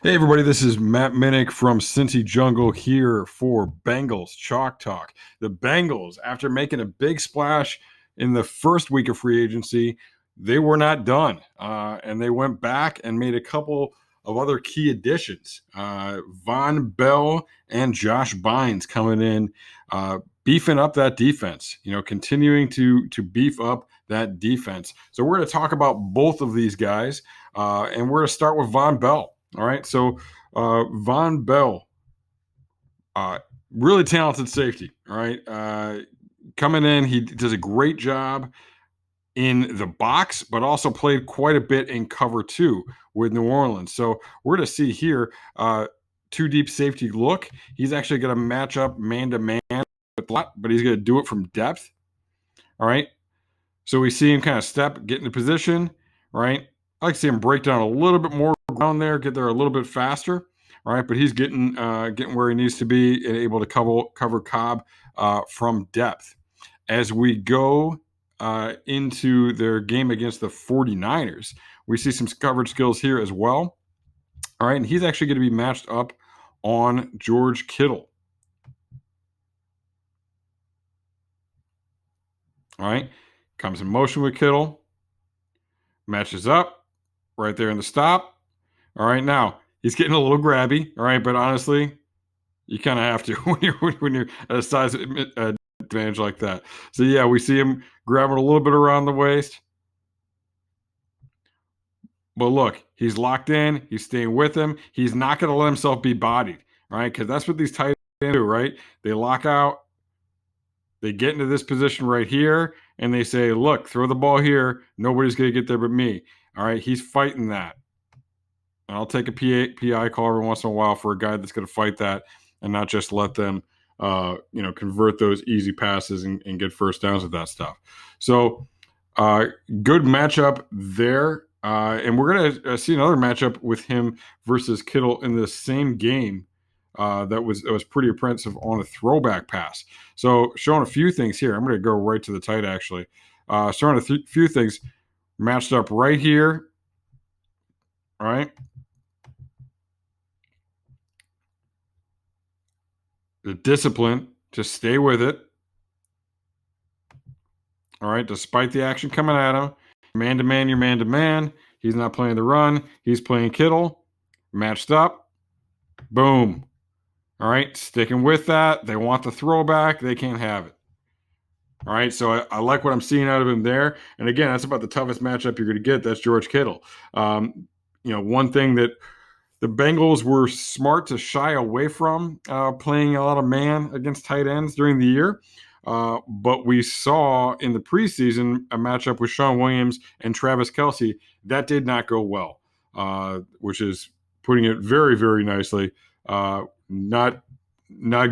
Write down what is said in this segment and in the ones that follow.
Hey everybody, this is Matt Minich from Cincy Jungle here for Bengals Chalk Talk. The Bengals, after making a big splash in the first week of free agency, they were not done, and they went back and made a couple of other key additions. Vonn Bell and Josh Bynes coming in, beefing up that defense. Continuing to beef up that defense. So we're going to talk about both of these guys, and we're going to start with Vonn Bell. All right, so Vaughn Bell, uh, really talented safety. All right, coming in, he does a great job in the box, but also played quite a bit in cover two with New Orleans. So we're going to see here two deep safety look. He's actually going to match up man to man with a lot, but he's going to do it from depth. All right, so we see him kind of get into position. Right, I like to see him break down a little bit more ground there, get there a little bit faster. All right, but he's getting where he needs to be and able to cover Cobb from depth. As we go into their game against the 49ers, we see some coverage skills here as well. All right, and he's actually going to be matched up on George Kittle. All right, comes in motion with Kittle, matches up right there in the stop. All right, now he's getting a little grabby. All right, but honestly, you kind of have to when you're at a size advantage like that. So yeah, we see him grabbing a little bit around the waist. But look, he's locked in. He's staying with him. He's not going to let himself be bodied, right? Because that's what these tight ends do, right? They lock out. They get into this position right here, and they say, look, throw the ball here. Nobody's going to get there but me. All right, he's fighting that. And I'll take a PI call every once in a while for a guy that's going to fight that and not just let them, convert those easy passes and get first downs with that stuff. So good matchup there. And we're going to see another matchup with him versus Kittle in the same game. That was pretty impressive on a throwback pass. So showing a few things here. I'm going to go right to the tight actually. Showing a few things matched up right here. All right. The discipline to stay with it. All right. Despite the action coming at him, man to man, you're man to man. He's not playing the run. He's playing Kittle. Matched up. Boom. All right. Sticking with that. They want the throwback. They can't have it. All right. So I like what I'm seeing out of him there. And again, that's about the toughest matchup you're going to get. That's George Kittle. One thing that the Bengals were smart to shy away from playing a lot of man against tight ends during the year. But we saw in the preseason a matchup with Sean Williams and Travis Kelce. That did not go well, which is putting it very, very nicely. Not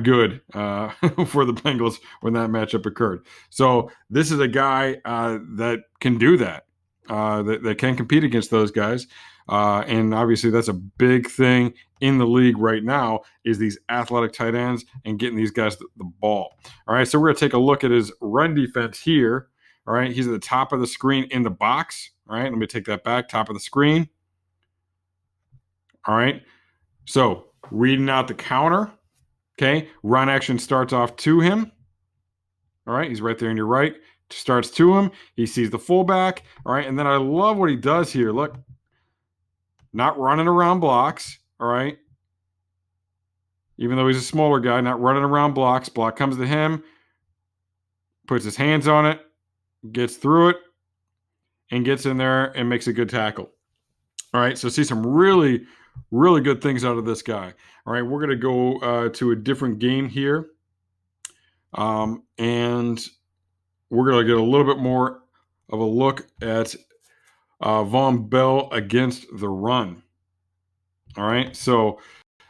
good for the Bengals when that matchup occurred. So this is a guy that can do that, that can compete against those guys. And obviously that's a big thing in the league right now is these athletic tight ends and getting these guys the ball. All right, so we're going to take a look at his run defense here. All right, he's at the top of the screen in the box. All right, let me take that back, top of the screen. All right, so reading out the counter. Okay, run action starts off to him. All right, he's right there on your right. Starts to him. He sees the fullback. All right, and then I love what he does here. Look, not running around blocks, all right? Even though he's a smaller guy, not running around blocks. Block comes to him, puts his hands on it, gets through it, and gets in there and makes a good tackle. All right, so see some really, really good things out of this guy. All right, we're going to go to a different game here. And we're going to get a little bit more of a look at Vonn Bell against the run. All right, so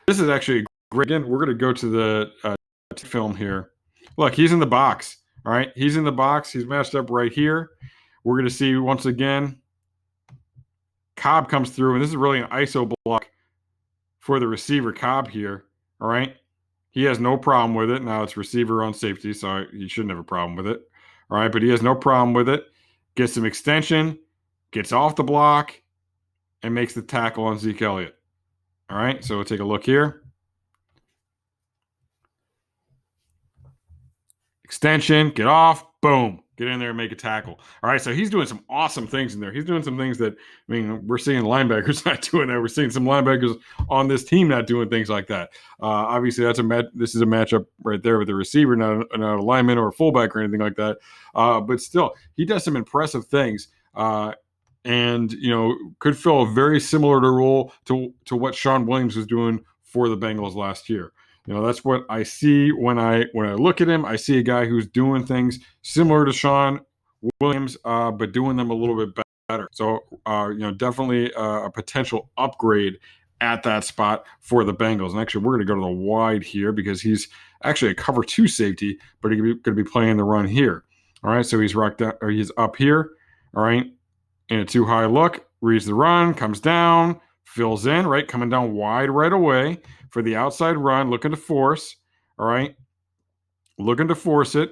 this is actually great. Again, we're going to go to the film here. Look, he's in the box. All right, he's in the box. He's matched up right here. We're going to see once again, Cobb comes through, and this is really an ISO block for the receiver, Cobb here. All right, he has no problem with it. Now it's receiver on safety, so he shouldn't have a problem with it. All right, but he has no problem with it. Gets some extension, gets off the block, and makes the tackle on Zeke Elliott. All right, so we'll take a look here. Extension, get off, boom, get in there and make a tackle. All right, so he's doing some awesome things in there. He's doing some things that, I mean, we're seeing linebackers not doing that. We're seeing some linebackers on this team not doing things like that. Obviously, this is a matchup right there with the receiver, not a lineman or a fullback or anything like that. But still, he does some impressive things. And could fill a very similar to role to what Shawn Williams was doing for the Bengals last year. That's what I see when I look at him. I see a guy who's doing things similar to Shawn Williams, but doing them a little bit better. So, definitely a potential upgrade at that spot for the Bengals. And actually, we're going to go to the wide here because he's actually a cover 2 safety, but he's going to be playing the run here. All right, so he's he's up here. All right, in a too high look, reads the run, comes down, fills in, right, coming down wide right away for the outside run, looking to force, all right, looking to force it,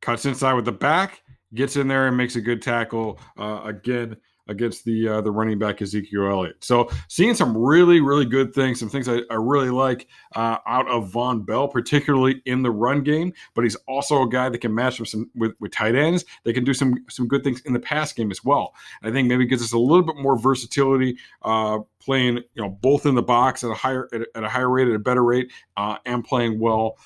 cuts inside with the back, gets in there and makes a good tackle again against the running back Ezekiel Elliott. So seeing some really, really good things, some things I really like out of Vonn Bell, particularly in the run game. But he's also a guy that can match with tight ends. They can do some good things in the pass game as well. And I think maybe gives us a little bit more versatility, playing both in the box at a higher rate, at a better rate, and playing well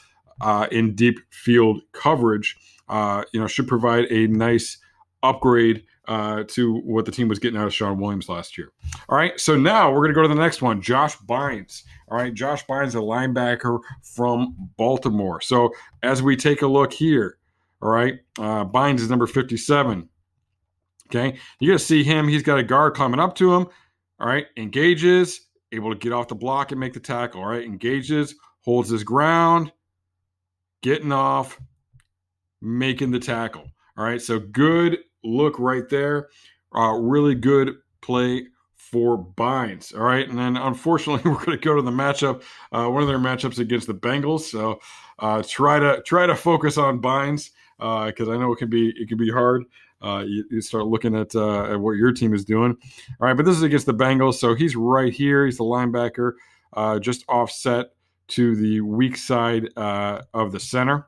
in deep field coverage. Should provide a nice upgrade to what the team was getting out of Shawn Williams last year. All right, so now we're going to go to the next one, Josh Bynes. All right, Josh Bynes, a linebacker from Baltimore. So as we take a look here, all right, Bynes is number 57. Okay, you got to see him. He's got a guard climbing up to him. All right, engages, able to get off the block and make the tackle. All right, engages, holds his ground, getting off, making the tackle. All right, so good look right there. Really good play for Bynes. All right, and then unfortunately we're going to go to the matchup, one of their matchups against the Bengals. So try to focus on Bynes because I know it can be hard. You start looking at what your team is doing. All right, but this is against the Bengals, so he's right here. He's the linebacker, just offset to the weak side of the center.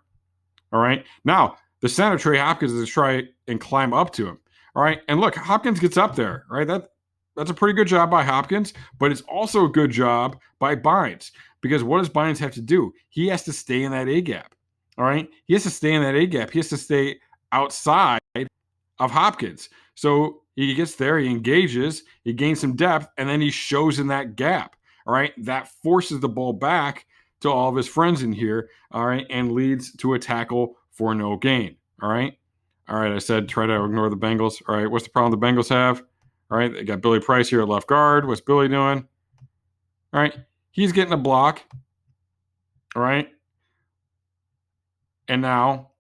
All right. Now, the center, Trey Hopkins, is to try and climb up to him. All right. And look, Hopkins gets up there. Right. That's a pretty good job by Hopkins, but it's also a good job by Bynes because what does Bynes have to do? He has to stay in that A gap. All right. He has to stay in that A gap. He has to stay outside of Hopkins. So he gets there, he engages, he gains some depth, and then he shows in that gap. All right. That forces the ball back to all of his friends in here, all right, and leads to a tackle for no gain, all right? All right, I said try to ignore the Bengals. All right, what's the problem the Bengals have? All right, they got Billy Price here at left guard. What's Billy doing? All right, he's getting a block, all right? And now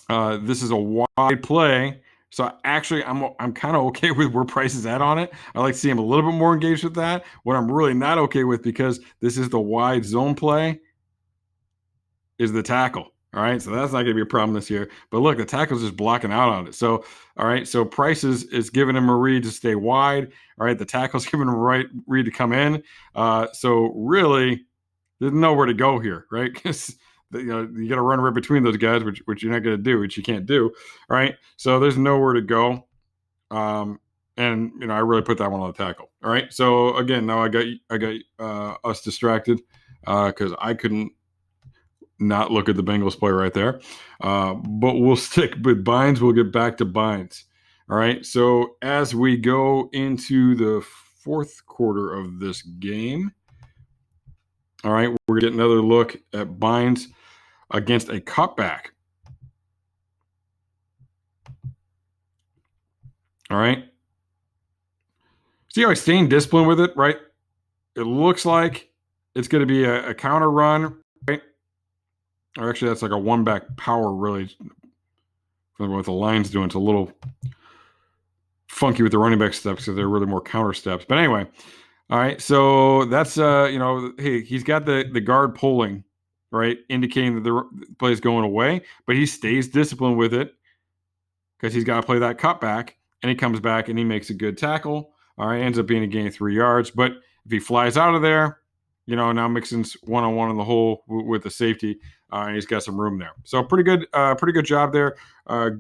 this is a wide play. So actually, I'm kind of okay with where Price is at on it. I like to see him a little bit more engaged with that. What I'm really not okay with, because this is the wide zone play, is the tackle. All right, so that's not going to be a problem this year. But look, the tackle's just blocking out on it. So, all right, so Price is giving him a read to stay wide. All right, the tackle's giving him a right read to come in. So really, there's nowhere to go here, right? Because you got to run right between those guys, which you're not going to do, which you can't do. All right, so there's nowhere to go. And I really put that one on the tackle. All right, so again, now I got us distracted because I couldn't not look at the Bengals play right there. But we'll stick with Bynes. We'll get back to Bynes. All right. So as we go into the fourth quarter of this game, all right, we're getting another look at Bynes against a cutback. All right. See how he's staying disciplined with it, right? It looks like it's going to be a counter run, right? Or actually, that's like a one-back power, really, from what the line's doing. It's a little funky with the running back steps because they're really more counter steps. But anyway, all right. So that's hey, he's got the guard pulling, right, indicating that the play is going away, but he stays disciplined with it because he's got to play that cutback, and he comes back and he makes a good tackle. All right, ends up being a gain of 3 yards, but If he flies out of there, now Mixon's one-on-one in the hole with the safety, and he's got some room there. So pretty good job there.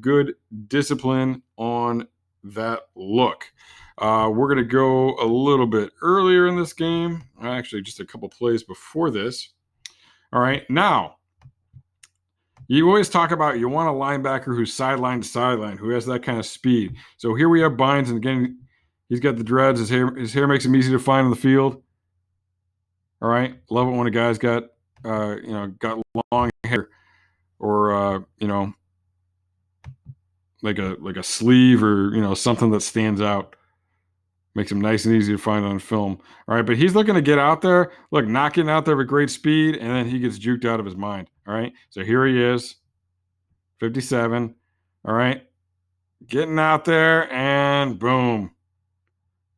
Good discipline on that look. We're going to go a little bit earlier in this game. Actually, just a couple plays before this. All right, now, you always talk about you want a linebacker who's sideline to sideline, who has that kind of speed. So here we have Bynes, and again, he's got the dreads. His hair makes him easy to find on the field. All right, love it when a guy's got long hair, or like a sleeve, or something that stands out. Makes him nice and easy to find on film. All right, but he's looking to get out there. Look, knocking out there with great speed, and then he gets juked out of his mind. All right, so here he is, 57. All right, getting out there, and boom.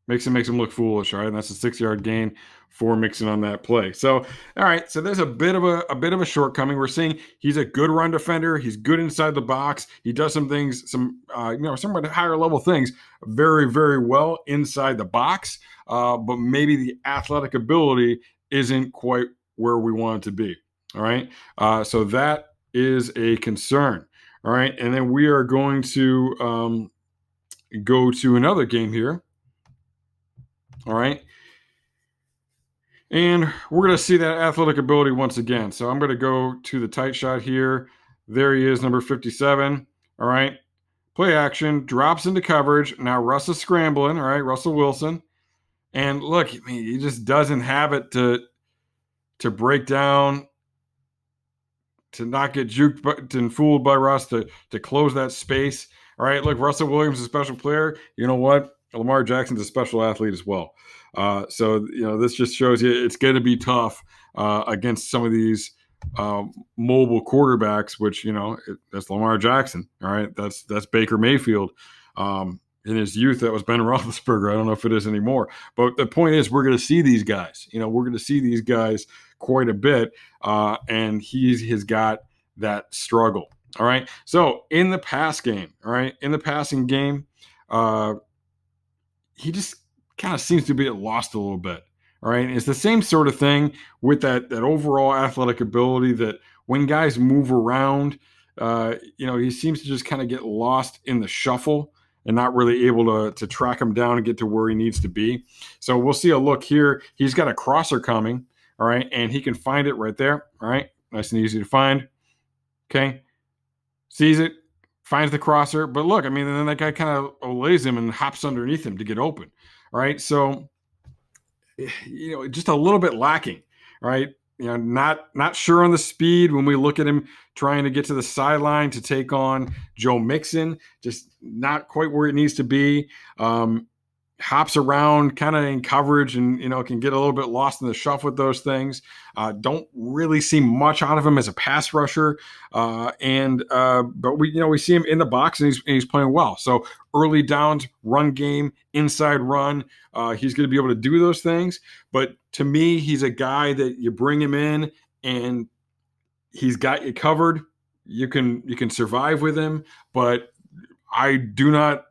Makes him look foolish. All right, and that's a 6-yard gain for Mixon on that play. So, all right, so there's a bit of a shortcoming. We're seeing he's a good run defender. He's good inside the box. He does some things, some higher level things, very, very well inside the box. But maybe the athletic ability isn't quite where we want it to be. All right, so that is a concern. All right, and then we are going to go to another game here. All right. And we're going to see that athletic ability once again. So I'm going to go to the tight shot here. There he is, number 57. All right. Play action, drops into coverage. Now Russ is scrambling. All right. Russell Wilson. And look, I mean, he just doesn't have it to break down, to not get juked and fooled by Russ, to close that space. All right. Look, Russell Williams is a special player. You know what? Lamar Jackson's a special athlete as well. So this just shows you it's going to be tough against some of these mobile quarterbacks, which that's Lamar Jackson. All right, that's Baker Mayfield. In his youth, that was Ben Roethlisberger. I don't know if it is anymore. But the point is, we're going to see these guys. We're going to see these guys quite a bit, and he has got that struggle. All right. So in the pass game, all right, in the passing game, he just kind of seems to be lost a little bit. All right. It's the same sort of thing with that overall athletic ability, that when guys move around, he seems to just kind of get lost in the shuffle and not really able to track him down and get to where he needs to be. So we'll see a look here. He's got a crosser coming. All right. And he can find it right there. All right. Nice and easy to find. Okay. Sees it. Finds the crosser, but look, I mean, then that guy kind of lays him and hops underneath him to get open. All right, so just a little bit lacking. Right, not sure on the speed when we look at him trying to get to the sideline to take on Joe Mixon. Just not quite where it needs to be. Hops around kind of in coverage, and can get a little bit lost in the shuffle with those things. Don't really see much out of him as a pass rusher, but we see him in the box, and he's playing well. So early downs, run game, inside run, he's going to be able to do those things. But to me, he's a guy that you bring him in and he's got you covered. You can survive with him, but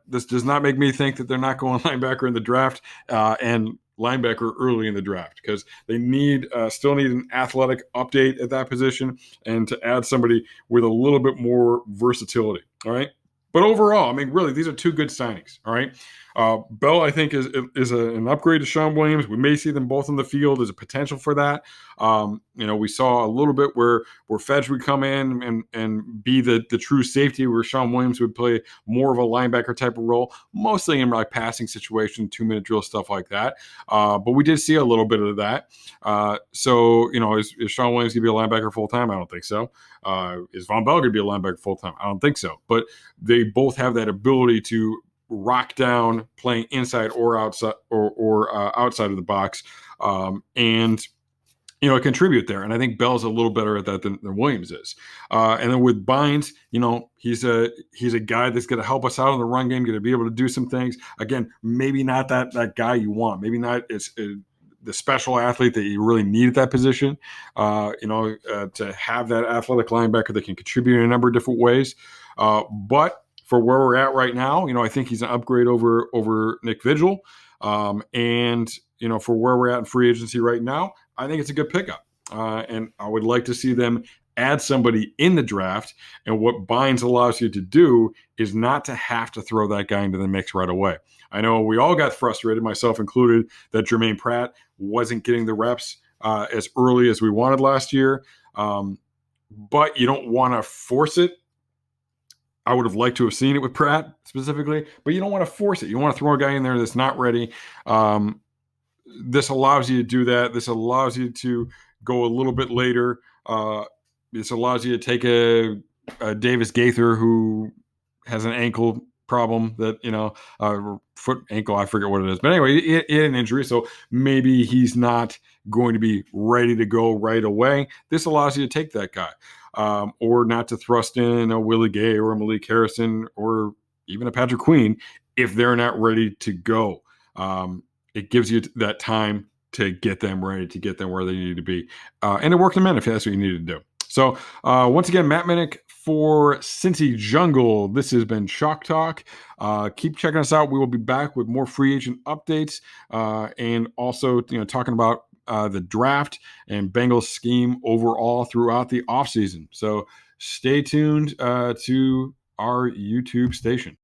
this does not make me think that they're not going linebacker in the draft and linebacker early in the draft, because they still need an athletic update at that position, and to add somebody with a little bit more versatility. All right. But overall, I mean, really, these are two good signings. All right. Bell, I think, is an upgrade to Shawn Williams. We may see them both in the field. There's a potential for that. We saw a little bit where Fedge would come in and be the true safety, where Shawn Williams would play more of a linebacker type of role, mostly in like passing situation, 2-minute drill, stuff like that. But we did see a little bit of that. Is Shawn Williams going to be a linebacker full time? I don't think so. Is Vonn Bell going to be a linebacker full time? I don't think so. But they both have that ability to rock down, playing inside or outside or outside of the box, and contribute there. And I think Bell's a little better at that than Williams is. And then with Bynes, he's a guy that's going to help us out in the run game, going to be able to do some things. Again, maybe not that guy you want. Maybe not the special athlete that you really need at that position. To have that athletic linebacker that can contribute in a number of different ways. But for where we're at right now, I think he's an upgrade over Nick Vigil. And for where we're at in free agency right now, I think it's a good pickup. And I would like to see them add somebody in the draft. And what Bynes allows you to do is not to have to throw that guy into the mix right away. I know we all got frustrated, myself included, that Jermaine Pratt wasn't getting the reps as early as we wanted last year. But you don't want to force it. I would have liked to have seen it with Pratt specifically, but you don't want to force it. You want to throw a guy in there that's not ready. This allows you to do that. This allows you to go a little bit later. This allows you to take a Davis Gaither who has an ankle problem that, foot, ankle, I forget what it is. But anyway, he had an injury, so maybe he's not going to be ready to go right away. This allows you to take that guy. Or not to thrust in a Willie Gay or a Malik Harrison or even a Patrick Queen if they're not ready to go. It gives you that time to get them ready, to get them where they need to be. And it worked them in if that's what you needed to do. So once again, Matt Minich for Cincy Jungle. This has been Chalk Talk. Keep checking us out. We will be back with more free agent updates and also talking about the draft and Bengals scheme overall throughout the offseason. So stay tuned to our YouTube station.